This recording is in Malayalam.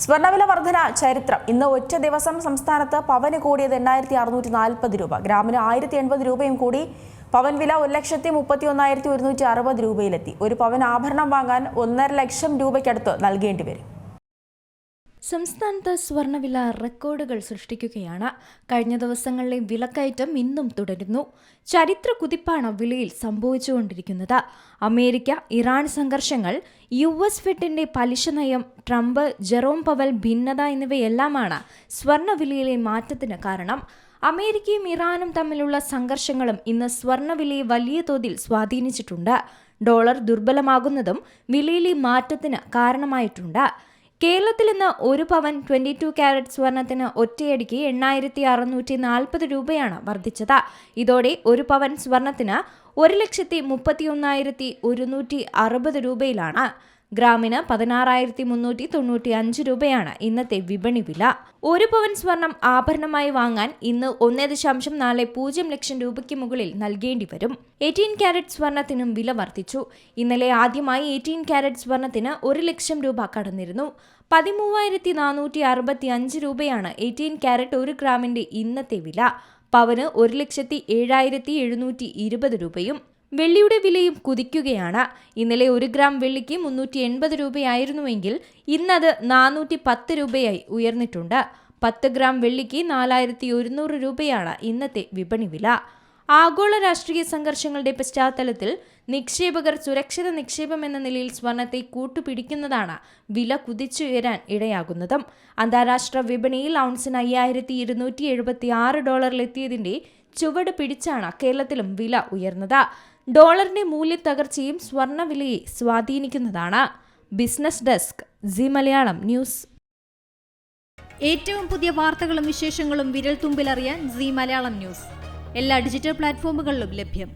സ്വർണ്ണവില വർധന ചരിത്രം. ഇന്ന് ഒറ്റ ദിവസം സംസ്ഥാനത്ത് പവന് കൂടിയത് 8640 രൂപ, ഗ്രാമിന് 1080 രൂപയും കൂടി. പവൻ വില 1,31,160 രൂപയിലെത്തി. ഒരു പവൻ ആഭരണം വാങ്ങാൻ 1.5 ലക്ഷം രൂപയ്ക്കടുത്ത് നൽകേണ്ടി വരും. സംസ്ഥാനത്ത് സ്വർണ്ണവില റെക്കോർഡുകൾ സൃഷ്ടിക്കുകയാണ്. കഴിഞ്ഞ ദിവസങ്ങളിലെ വിലക്കയറ്റം ഇന്നും തുടരുന്നു. ചരിത്ര കുതിപ്പാണ് വിലയിൽ സംഭവിച്ചുകൊണ്ടിരിക്കുന്നത്. അമേരിക്ക ഇറാൻ സംഘർഷങ്ങൾ, US ഫെഡിന്റെ പലിശ നയം, ട്രംപ്, ജെറോം പവൽ ഭിന്നത എന്നിവയെല്ലാമാണ് സ്വർണ്ണവിലയിലെ മാറ്റത്തിന് കാരണം. അമേരിക്കയും ഇറാനും തമ്മിലുള്ള സംഘർഷങ്ങളും ഇന്ന് സ്വർണ്ണവിലയെ വലിയ തോതിൽ സ്വാധീനിച്ചിട്ടുണ്ട്. ഡോളർ ദുർബലമാകുന്നതും വിലയിലെ മാറ്റത്തിന് കാരണമായിട്ടുണ്ട്. കേരളത്തിൽ ഇന്ന് ഒരു പവൻ 22 കാരറ്റ് സ്വർണത്തിന് ഒറ്റയടിക്ക് 8640 രൂപയാണ് വർദ്ധിച്ചത്. ഇതോടെ ഒരു പവൻ സ്വർണത്തിന് 1,31,160 രൂപയിലാണ്. ഗ്രാമിന് 16,395 രൂപയാണ് ഇന്നത്തെ വിപണി വില. ഒരു പവൻ സ്വർണം ആഭരണമായി വാങ്ങാൻ ഇന്ന് 1.40 ലക്ഷം രൂപയ്ക്ക് മുകളിൽ നൽകേണ്ടി വരും. 18 കാരറ്റ് സ്വർണത്തിനും വില വർദ്ധിച്ചു. ഇന്നലെ ആദ്യമായി 18 കാരറ്റ് സ്വർണത്തിന് 1 ലക്ഷം രൂപ കടന്നിരുന്നു. 13,465 രൂപയാണ് 18 കാരറ്റ് 1 ഗ്രാമിന്റെ ഇന്നത്തെ വില. പവന് 1,07,720 രൂപയും. വെള്ളിയുടെ വിലയും കുതിക്കുകയാണ്. ഇന്നലെ 1 ഗ്രാം വെള്ളിക്ക് 380 രൂപയായിരുന്നുവെങ്കിൽ ഇന്നത് 410 രൂപയായി ഉയർന്നിട്ടുണ്ട്. 10 ഗ്രാം വെള്ളിക്ക് 4,100 രൂപയാണ് ഇന്നത്തെ വിപണി വില. ആഗോള രാഷ്ട്രീയ സംഘർഷങ്ങളുടെ പശ്ചാത്തലത്തിൽ നിക്ഷേപകർ സുരക്ഷിത നിക്ഷേപം എന്ന നിലയിൽ സ്വർണത്തെ കൂട്ടുപിടിക്കുന്നതാണ് വില കുതിച്ചുയരാൻ ഇടയാകുന്നതും. അന്താരാഷ്ട്ര വിപണിയിൽ ഔൺസിന് 5,276 ഡോളറിലെത്തിയതിന്റെ ചുവട് പിടിച്ചാണ് കേരളത്തിലും വില ഉയർന്നത്. ഡോളറിന്റെ മൂല്യത്തകർച്ചയും സ്വർണ്ണവിലയെ സ്വാധീനിക്കുന്നതാണ്. Business desk, C Malayalam news. ഏറ്റവും പുതിയ വാർത്തകളും വിശേഷങ്ങളും വിരൽ തുമ്പിലറിയാൻ സി മലയാളം ന്യൂസ് എല്ലാ ഡിജിറ്റൽ പ്ലാറ്റ്ഫോമുകളിലും ലഭ്യം.